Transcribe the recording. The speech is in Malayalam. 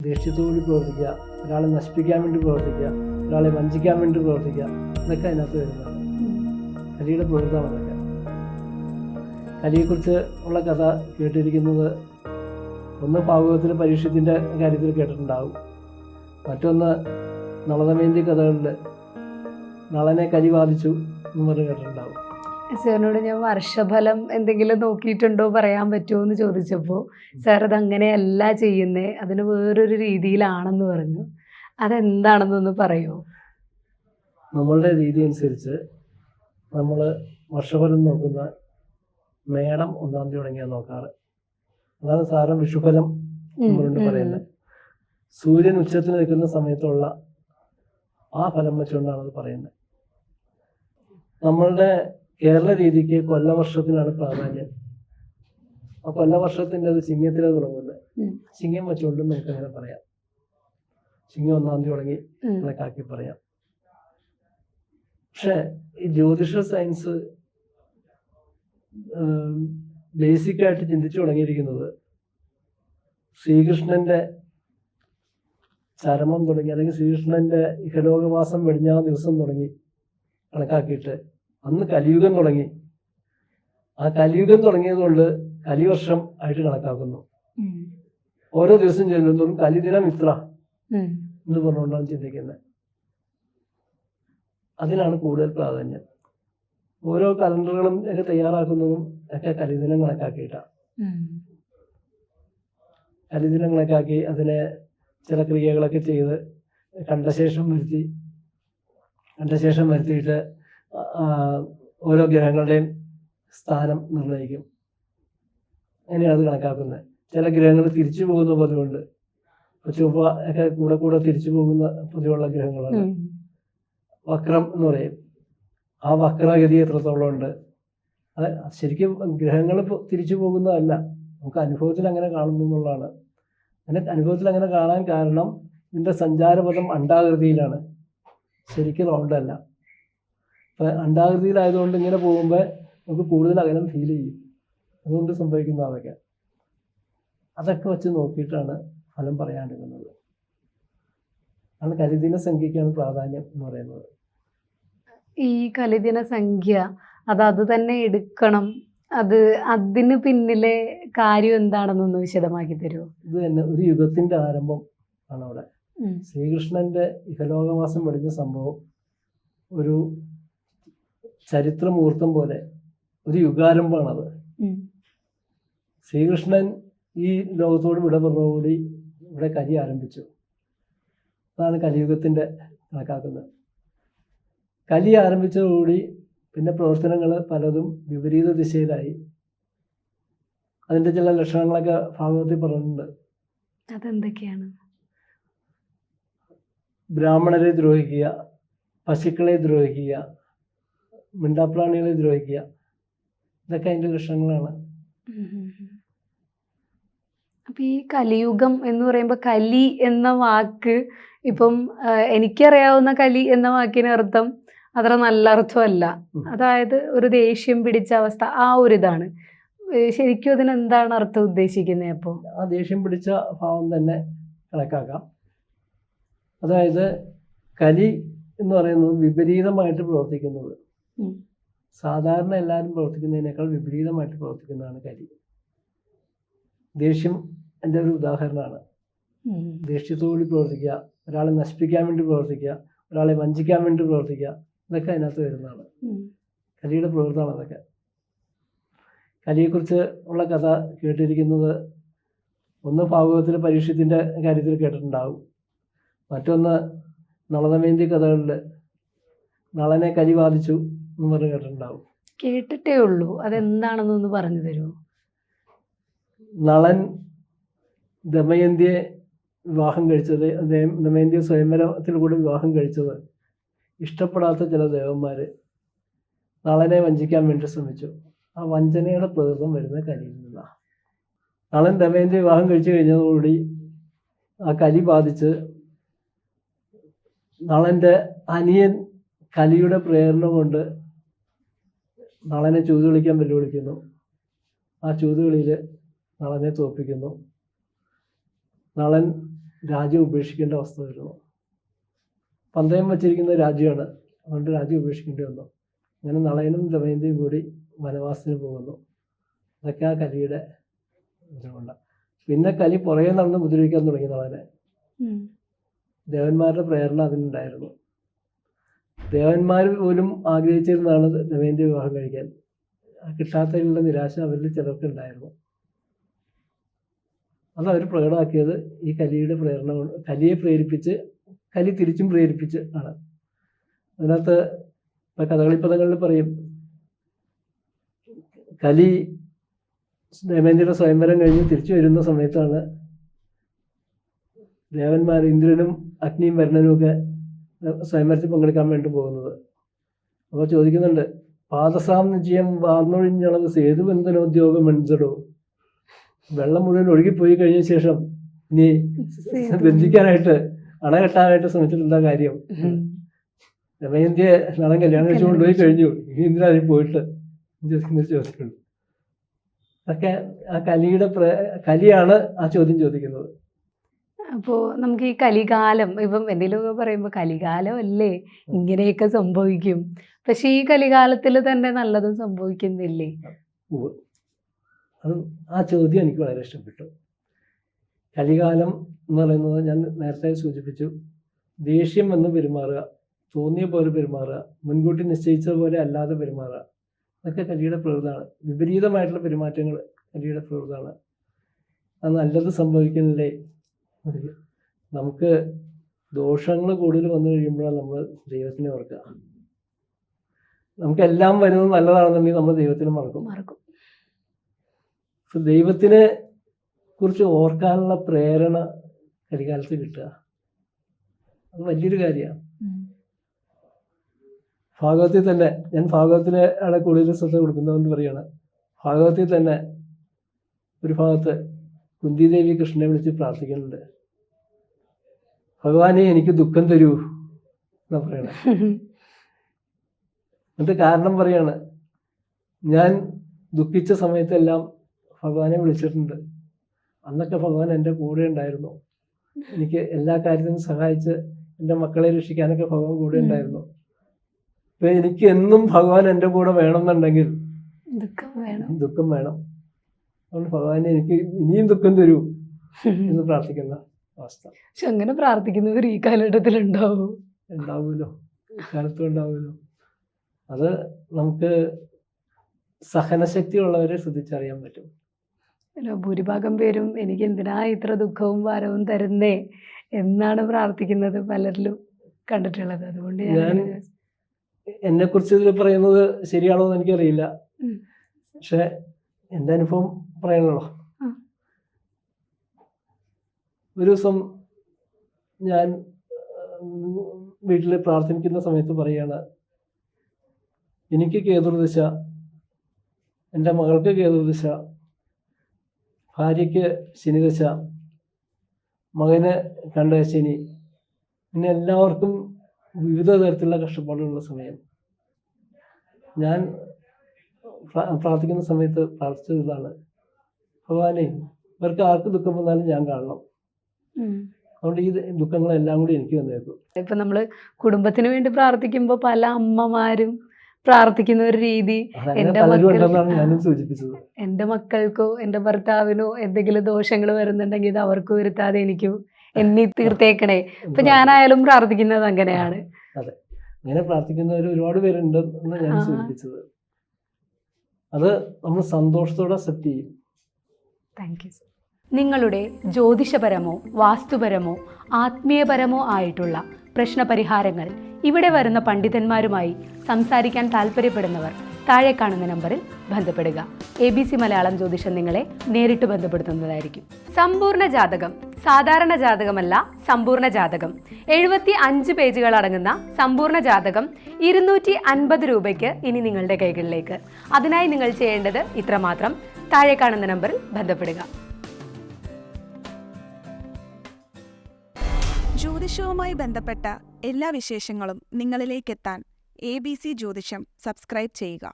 ദേഷ്യത്തോടുകൂടി പ്രവർത്തിക്കുക, ഒരാളെ നശിപ്പിക്കാൻ വേണ്ടി പ്രവർത്തിക്കുക, ഒരാളെ വഞ്ചിക്കാൻ വേണ്ടി പ്രവർത്തിക്കുക, ഇതൊക്കെ അതിനകത്ത് വരുന്നതാണ്. കലിയുടെ പ്രവൃത്തമാണ് അതൊക്കെ. കലിയെക്കുറിച്ച് ഉള്ള കഥ കേട്ടിരിക്കുന്നത് ഒന്ന് ഭാഗവതത്തിലെ പരീക്ഷത്തിൻ്റെ കാര്യത്തിൽ കേട്ടിട്ടുണ്ടാവും. മറ്റൊന്ന് നളദമയന്തി കഥകളിൽ നളനെ കലി ബാധിച്ചു എന്ന് പറഞ്ഞ് കേട്ടിട്ടുണ്ടാവും. സാറിനോട് ഞാൻ വർഷഫലം എന്തെങ്കിലും നോക്കിയിട്ടുണ്ടോ പറയാൻ പറ്റുമോ എന്ന് ചോദിച്ചപ്പോൾ സാർ അത് അങ്ങനെയല്ല ചെയ്യുന്നേ, അതിന് വേറൊരു രീതിയിലാണെന്ന് പറഞ്ഞു. അതെന്താണെന്നൊന്ന് പറയുമോ? നമ്മളുടെ രീതി അനുസരിച്ച് നമ്മൾ വർഷഫലം നോക്കുന്ന മേടം 1-ാം തീയതി തുടങ്ങിയാണ് നോക്കാറ്. അതാണ് സാധാരണ വിഷുഫലം നമ്മളുണ്ട് പറയുന്നത്. സൂര്യൻ ഉച്ചത്തിൽ നിൽക്കുന്ന സമയത്തുള്ള ആ ഫലം വെച്ചുകൊണ്ടാണ് അത് പറയുന്നത്. നമ്മളുടെ കേരള രീതിക്ക് കൊല്ലവർഷത്തിനാണ് പ്രാധാന്യം. ആ കൊല്ലവർഷത്തിൻ്റെ അത് ചിങ്ങത്തിലാണ് തുടങ്ങുന്നത്. ചിങ്ങം വെച്ചുകൊണ്ട് നമുക്ക് അങ്ങനെ പറയാം. ചിങ്ങം 1-ാം തീയതി തുടങ്ങി കണക്കാക്കി പറയാം. പക്ഷെ ഈ ജ്യോതിഷ സയൻസ് ബേസിക്കായിട്ട് ചിന്തിച്ചു തുടങ്ങിയിരിക്കുന്നത് ശ്രീകൃഷ്ണന്റെ ചരമം തുടങ്ങി, അല്ലെങ്കിൽ ശ്രീകൃഷ്ണന്റെ ഇഹലോകവാസം വെടിഞ്ഞ ദിവസം തുടങ്ങി കണക്കാക്കിയിട്ട് അന്ന് കലിയുഗം തുടങ്ങി. ആ കലിയുഗം തുടങ്ങിയതുകൊണ്ട് കലിവർഷം ആയിട്ട് കണക്കാക്കുന്നു. ഓരോ ദിവസം ചെല്ലുന്നതും കലിദിനം ഇത്ര എന്ന് പറഞ്ഞുകൊണ്ടാണ് ചിന്തിക്കുന്നത്. അതിനാണ് കൂടുതൽ പ്രാധാന്യം. ഓരോ കലണ്ടറുകളും ഒക്കെ തയ്യാറാക്കുന്നതും ഒക്കെ കലിദിനം കണക്കാക്കിയിട്ടാണ്. കലിദിനം കണക്കാക്കി അതിനെ ചില ക്രിയകളൊക്കെ ചെയ്ത് കണ്ടശേഷം വരുത്തിയിട്ട് ഓരോ ഗ്രഹങ്ങളുടെയും സ്ഥാനം നിർണ്ണയിക്കും. അങ്ങനെയാണ് അത് കണക്കാക്കുന്നത്. ചില ഗ്രഹങ്ങൾ തിരിച്ചു പോകുന്ന പതിവുണ്ട്. ചൊവ്വ ഒക്കെ കൂടെ തിരിച്ചു പോകുന്ന പതിവുള്ള ഗ്രഹങ്ങളാണ്. വക്രം എന്ന് പറയും. ആ വക്രഗതി എത്രത്തോളം ഉണ്ട്? അത് ശരിക്കും ഗ്രഹങ്ങൾ തിരിച്ചു പോകുന്നതല്ല, നമുക്ക് അനുഭവത്തിൽ അങ്ങനെ കാണുന്നു എന്നുള്ളതാണ്. അങ്ങനെ അനുഭവത്തിൽ അങ്ങനെ കാണാൻ കാരണം ഇതിൻ്റെ സഞ്ചാരപഥം അണ്ഡാകൃതിയിലാണ്, ശരിക്കും റൗണ്ടല്ല. അപ്പം അണ്ഡാകൃതിയിലായതുകൊണ്ട് ഇങ്ങനെ പോകുമ്പോൾ നമുക്ക് കൂടുതൽ അകലം ഫീൽ ചെയ്യും. അതുകൊണ്ട് സംഭവിക്കുന്ന അതൊക്കെ വെച്ച് നോക്കിയിട്ടാണ് ഫലം പറയാണ്ടിരുന്നത്. ആണ് കലിദിന സംഖ്യയ്ക്കാണ് പ്രാധാന്യം എന്ന് പറയുന്നത്. ഈ കലിദിന സംഖ്യ അത് തന്നെ എടുക്കണം, അതിന് പിന്നിലെ കാര്യം എന്താണെന്നൊന്ന് വിശദമാക്കി തരുമോ? ഇത് തന്നെ ഒരു യുഗത്തിന്റെ ആരംഭം ആണ് അവിടെ. ശ്രീകൃഷ്ണന്റെ ഇഹലോകവാസം വെടിഞ്ഞ സംഭവം ഒരു ചരിത്ര മുഹൂർത്തം പോലെ ഒരു യുഗാരംഭമാണത്. ശ്രീകൃഷ്ണൻ ഈ ലോകത്തോട് വിട പറഞ്ഞുകൂടി ഇവിടെ കലി ആരംഭിച്ചു. അതാണ് കലിയുഗത്തിന്റെ കണക്കാക്കുന്നത്. കലി ആരംഭിച്ചതോടുകൂടി പിന്നെ പ്രവർത്തനങ്ങൾ പലതും വിപരീത ദിശയിലായി. അതിൻ്റെ ചില ലക്ഷണങ്ങളൊക്കെ ഭാഗവതത്തിൽ പറഞ്ഞിട്ടുണ്ട്. അതെന്തൊക്കെയാണ്? ബ്രാഹ്മണരെ ദ്രോഹിക്കുക, പശുക്കളെ ദ്രോഹിക്കുക, മിണ്ടാപ്രാണികളെ ദ്രോഹിക്കുക, ഇതൊക്കെ അതിൻ്റെ ലക്ഷണങ്ങളാണ്. അപ്പം ഈ കലിയുഗം എന്ന് പറയുമ്പോൾ കലി എന്ന വാക്ക് ഇപ്പം എനിക്കറിയാവുന്ന കലി എന്ന വാക്കിനർത്ഥം അത്ര നല്ല അർത്ഥമല്ല. അതായത് ഒരു ദേഷ്യം പിടിച്ച അവസ്ഥ, ആ ഒരു ഇതാണ്. ശരിക്കും അതിനെന്താണ് അർത്ഥം ഉദ്ദേശിക്കുന്നത്? അപ്പോൾ ആ ദേഷ്യം പിടിച്ച ഭാവം തന്നെ കണക്കാക്കാം. അതായത് കലി എന്ന് പറയുന്നത് വിപരീതമായിട്ട് പ്രവർത്തിക്കുന്നത്. സാധാരണ എല്ലാവരും പ്രവർത്തിക്കുന്നതിനേക്കാൾ വിപരീതമായിട്ട് പ്രവർത്തിക്കുന്നതാണ് കലി. ദേഷ്യം എൻ്റെ ഒരു ഉദാഹരണമാണ്. ദേഷ്യത്തോടുകൂടി പ്രവർത്തിക്കുക, ഒരാളെ നശിപ്പിക്കാൻ വേണ്ടി പ്രവർത്തിക്കുക, ഒരാളെ വഞ്ചിക്കാൻ വേണ്ടി പ്രവർത്തിക്കുക, ഇതൊക്കെ അതിനകത്ത് വരുന്നതാണ്. കലിയുടെ പ്രവൃത്തിയാണ് അതൊക്കെ. കലിയെക്കുറിച്ച് ഉള്ള കഥ കേട്ടിരിക്കുന്നത് ഒന്ന് ഭാഗവതത്തിലെ പരീക്ഷത്തിൻ്റെ കാര്യത്തിൽ കേട്ടിട്ടുണ്ടാവും. മറ്റൊന്ന് നളദമയന്തി കഥകളിൽ നളനെ കലി ബാധിച്ചു എന്ന് പറഞ്ഞ് കേട്ടിട്ടുണ്ടാവും. കേട്ടിട്ടേ ഉള്ളൂ. അതെന്താണെന്നൊന്ന് പറഞ്ഞു തരുമോ? നളൻ ദമയന്തിയെ വിവാഹം കഴിച്ചത്, ദമയന്തിയെ സ്വയംവരത്തിൽ കൂടെ വിവാഹം കഴിച്ചത് ഇഷ്ടപ്പെടാത്ത ചില ദേവന്മാർ നളനെ വഞ്ചിക്കാൻ വേണ്ടി ശ്രമിച്ചു. ആ വഞ്ചനയുടെ പ്രകൃതം വരുന്ന കലിയിൽ നിന്നാണ്. നളൻ ദമയന്തി വിവാഹം കഴിച്ചു കഴിഞ്ഞതോടുകൂടി ആ കലി ബാധിച്ച് നളൻ്റെ അനിയൻ കലിയുടെ പ്രേരണ കൊണ്ട് നളനെ ചൂതുകളിക്കാൻ വെല്ലുവിളിക്കുന്നു. ആ ചൂതുകളിയിൽ നളനെ തോൽപ്പിക്കുന്നു. നളൻ രാജ്യം ഉപേക്ഷിക്കേണ്ട അവസ്ഥ വരുന്നു. പന്തയം വച്ചിരിക്കുന്ന രാജ്യമാണ്, അതുകൊണ്ട് രാജ്യം ഉപേക്ഷിക്കേണ്ടി വന്നു. അങ്ങനെ നളനും ദമയന്തിയും കൂടി വനവാസത്തിന് പോകുന്നു. അതൊക്കെ ആ കലിയുടെ ഇതുകൊണ്ടാണ്. പിന്നെ കലി പുറകെ നടന്ന് ഉപദ്രവിക്കാൻ തുടങ്ങി നളനെ. ദേവന്മാരുടെ പ്രേരണ അതിനുണ്ടായിരുന്നു. ദേവന്മാർ പോലും ആഗ്രഹിച്ചിരുന്നതാണ് ദമയന്തി വിവാഹം കഴിക്കാൻ. കിട്ടാത്തതിലുള്ള നിരാശ അവരിൽ ചിലർക്ക് ഉണ്ടായിരുന്നു. അത് അവർ പ്രകടമാക്കിയത് ഈ കലിയുടെ പ്രേരണ കൊണ്ട്, കലിയെ പ്രേരിപ്പിച്ച്, കലി തിരിച്ചും പ്രേരിപ്പിച്ച് ആണ്. അതിനകത്ത് ഇപ്പം കഥകളിപ്പദങ്ങളിൽ പറയും, കലി ദമയന്തിയുടെ സ്വയംവരം കഴിഞ്ഞ് തിരിച്ചു വരുന്ന സമയത്താണ് ദേവന്മാർ ഇന്ദ്രനും അഗ്നിയും വരുണനും ഒക്കെ സ്വയംവരത്തിൽ പങ്കെടുക്കാൻ വേണ്ടി പോകുന്നത്. അപ്പോൾ ചോദിക്കുന്നുണ്ട്, പാദസാം നിശ്ചയം വാർന്നൊഴിഞ്ഞളവ് സേതുബന്ധനോദ്യോഗം എൺസടോ. വെള്ളം മുഴുവൻ ഒഴുകിപ്പോയി കഴിഞ്ഞ ശേഷം ഇനി ബന്ധിക്കാനായിട്ട്, അണകെട്ടാനായിട്ട് ശ്രമിച്ചിട്ടുള്ള കാര്യം. ദമയന്തിയെ നളൻ കല്യാണം കഴിച്ചു കൊണ്ടുപോയി കഴിഞ്ഞു, ഇനി എന്തിനായി പോയിട്ട് ചോദിച്ചിട്ടുണ്ട്. അതൊക്കെ ആ കലിയാണ് ആ ചോദ്യം ചോദിക്കുന്നത്. അപ്പോൾ നമുക്ക് ഈ കലികാലം, ഇപ്പം എന്തെങ്കിലുമൊക്കെ പറയുമ്പോൾ കലികാലം അല്ലേ, ഇങ്ങനെയൊക്കെ സംഭവിക്കും. പക്ഷെ ഈ കലികാലത്തിൽ തന്നെ നല്ലതും സംഭവിക്കുന്നില്ലേ? അത് ആ ചോദ്യം എനിക്ക് വളരെ ഇഷ്ടപ്പെട്ടു. കലികാലം എന്ന് പറയുന്നത് ഞാൻ നേരത്തെ സൂചിപ്പിച്ചു, ദേഷ്യം വന്ന് പെരുമാറുക, തോന്നിയ പോലെ പെരുമാറുക, മുൻകൂട്ടി നിശ്ചയിച്ച പോലെ അല്ലാതെ പെരുമാറുക, അതൊക്കെ കലിയുടെ പ്രകൃതമാണ്. വിപരീതമായിട്ടുള്ള പെരുമാറ്റങ്ങൾ കലിയുടെ പ്രകൃതമാണ്. അത് നല്ലത് സംഭവിക്കുന്നില്ലേ? നമുക്ക് ദോഷങ്ങൾ കൂടുതൽ വന്നു കഴിയുമ്പോഴാണ് നമ്മൾ ദൈവത്തിനെ ഓർക്കുക. നമുക്കെല്ലാം വരുന്നത് നല്ലതാണെന്നുണ്ടെങ്കിൽ നമ്മൾ ദൈവത്തിനെ മറക്കും. ദൈവത്തിനെ കുറിച്ച് ഓർക്കാനുള്ള പ്രേരണ കലികാലത്ത് കിട്ടുക, അത് വലിയൊരു കാര്യമാണ്. ഭാഗവതത്തിൽ തന്നെ, ഞാൻ ഭാഗവതത്തിന് ആണ് കൂടുതൽ ശ്രദ്ധ കൊടുക്കുന്നതെന്ന് പറയുകയാണ്. ഭാഗവതത്തിൽ തന്നെ ഒരു ഭാഗത്ത് കുന്തിദേവി കൃഷ്ണനെ വിളിച്ച് പ്രാർത്ഥിക്കുന്നുണ്ട്, ഭഗവാനെ എനിക്ക് ദുഃഖം തരൂ എന്നാ പറയണേ. എന്നിട്ട് കാരണം പറയാണ്, ഞാൻ ദുഃഖിച്ച സമയത്തെല്ലാം ഭഗവാനെ വിളിച്ചിട്ടുണ്ട്, അന്നൊക്കെ ഭഗവാൻ എൻ്റെ കൂടെ ഉണ്ടായിരുന്നു, എനിക്ക് എല്ലാ കാര്യത്തിനും സഹായിച്ച് എൻ്റെ മക്കളെ രക്ഷിക്കാനൊക്കെ ഭഗവാൻ കൂടെ ഉണ്ടായിരുന്നു. ഇപ്പം എനിക്ക് എന്നും ഭഗവാൻ എൻ്റെ കൂടെ വേണമെന്നുണ്ടെങ്കിൽ ദുഃഖം വേണം, അതുകൊണ്ട് ഭഗവാനെ എനിക്ക് ഇനിയും ദുഃഖം തരൂ എന്ന് പ്രാർത്ഥിക്കുന്ന അവസ്ഥ. പക്ഷെ അങ്ങനെ പ്രാർത്ഥിക്കുന്നവർ ഈ കാലഘട്ടത്തിൽ ഉണ്ടാവുമല്ലോ, കാലത്തും ഉണ്ടാവുമല്ലോ. അത് നമുക്ക് സഹനശക്തി ഉള്ളവരെ ശ്രദ്ധിച്ചറിയാൻ പറ്റും. ഭൂരിഭാഗം പേരും എനിക്ക് എന്തിനാ ഇത്ര ദുഃഖവും ഭാരവും തരുന്നേ എന്നാണ് പ്രാർത്ഥിക്കുന്നത് പലരിലും കണ്ടിട്ടുള്ളത്. അതുകൊണ്ട് ഞാൻ എന്നെ കുറിച്ച് ഇതിൽ പറയുന്നത് ശരിയാണോ എന്ന് എനിക്കറിയില്ല, പക്ഷെ എൻ്റെ അനുഭവം പറയണല്ലോ. ഒരു ദിവസം ഞാൻ വീട്ടിൽ പ്രാർത്ഥിക്കുന്ന സമയത്ത് പറയുകയാണ്, എനിക്ക് കേതുർദശ, എൻ്റെ മകൾക്ക് കേതുർദശ, ഭാര്യയ്ക്ക് ശനിദശ, മകന് കണ്ടശനി, പിന്നെ എല്ലാവർക്കും വിവിധ തരത്തിലുള്ള കഷ്ടപ്പാടുള്ള സമയം. ഞാൻ പ്രാർത്ഥിക്കുന്ന സമയത്ത് പ്രാർത്ഥിച്ചത് ഇതാണ്, ഭഗവാനെ ഇവർക്ക് ആർക്ക് ദുഃഖം വന്നാലും ഞാൻ കാണണം, അതുകൊണ്ട് ഈ ദുഃഖങ്ങളെല്ലാം കൂടി എനിക്ക് വന്നേക്കും. ഇപ്പൊ നമ്മള് കുടുംബത്തിന് വേണ്ടി പ്രാർത്ഥിക്കുമ്പോൾ പല അമ്മമാരും പ്രാർത്ഥിക്കുന്ന ഒരു രീതി, എൻ്റെ മക്കൾക്കോ എൻ്റെ ഭർത്താവിനോ എന്തെങ്കിലും ദോഷങ്ങൾ വരുന്നുണ്ടെങ്കിൽ ഇത് അവർക്ക് വരുത്താതെ എനിക്കോ എന്നെ തീർത്തേക്കണേ. ഇപ്പൊ ഞാനായാലും പ്രാർത്ഥിക്കുന്നത് അങ്ങനെയാണ്. അതെ, അങ്ങനെ പ്രാർത്ഥിക്കുന്നവർ ഒരുപാട് പേരുണ്ട് എന്ന് ഞാൻ സൂചിപ്പിച്ചത്. അത് നമ്മൾ സന്തോഷത്തോടെ അക്സെപ്റ്റ് ചെയ്യും. Thank you. നിങ്ങളുടെ ജ്യോതിഷപരമോ വാസ്തുപരമോ ആത്മീയപരമോ ആയിട്ടുള്ള പ്രശ്നപരിഹാരങ്ങൾ ഇവിടെ വരുന്ന പണ്ഡിതന്മാരുമായി സംസാരിക്കാൻ താല്പര്യപ്പെടുന്നവർ താഴെ കാണുന്ന നമ്പറിൽ ബന്ധപ്പെടുക. ABC മലയാളം ജ്യോതിഷം നിങ്ങളെ നേരിട്ട് ബന്ധപ്പെടുത്തുന്നതായിരിക്കും. സമ്പൂർണ്ണ ജാതകം സാധാരണ ജാതകമല്ല, സമ്പൂർണ്ണ ജാതകം 75 പേജുകൾ അടങ്ങുന്ന സമ്പൂർണ്ണ ജാതകം 250 രൂപയ്ക്ക് ഇനി നിങ്ങളുടെ കൈകളിലേക്ക്. അതിനായി നിങ്ങൾ ചെയ്യേണ്ടത് ഇത്രമാത്രം: താഴെ കാണുന്ന നമ്പറിൽ ബന്ധപ്പെടുക. ജ്യോതിഷവുമായി ബന്ധപ്പെട്ട എല്ലാ വിശേഷങ്ങളും നിങ്ങളിലേക്കെത്താൻ ABC ജ്യോതിഷം സബ്സ്ക്രൈബ് ചെയ്യുക.